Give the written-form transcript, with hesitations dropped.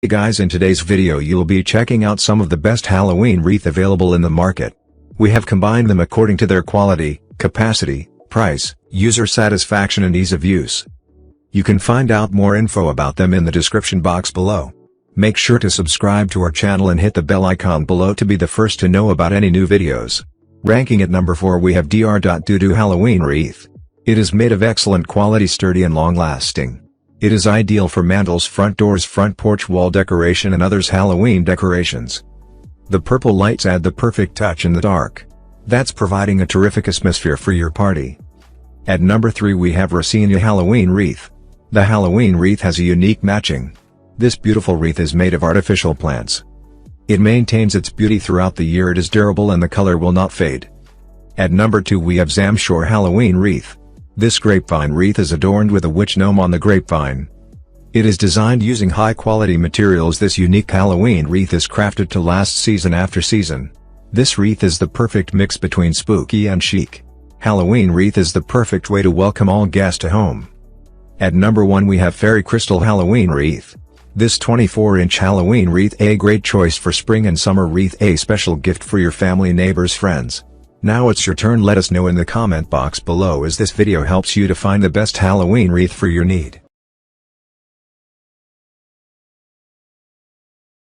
Hey guys, in today's video you'll be checking out some of the best Halloween wreath available in the market. We have combined them according to their quality, capacity, price, user satisfaction and ease of use. You can find out more info about them in the description box below. Make sure to subscribe to our channel and hit the bell icon below to be the first to know about any new videos. Ranking at number 4 we have Dr. Halloween Wreath. It is made of excellent quality, sturdy and long-lasting. It is ideal for mantles, front doors, front porch wall decoration and others Halloween decorations. The purple lights add the perfect touch in the dark. That's providing a terrific atmosphere for your party. At number 3 we have Racine Halloween Wreath. The Halloween wreath has a unique matching. This beautiful wreath is made of artificial plants. It maintains its beauty throughout the year, it is durable and the color will not fade. At number 2 we have Zamshore Halloween Wreath. This grapevine wreath is adorned with a witch gnome on the grapevine. It is designed using high-quality materials. This unique Halloween wreath is crafted to last season after season. This wreath is the perfect mix between spooky and chic. Halloween wreath is the perfect way to welcome all guests to home. At number 1 we have Fairy Crystal Halloween Wreath. This 24-inch Halloween wreath a great choice for spring and summer wreath, a special gift for your family, neighbors, friends. Now it's your turn. Let us know in the comment box below as this video helps you to find the best Halloween wreath for your need.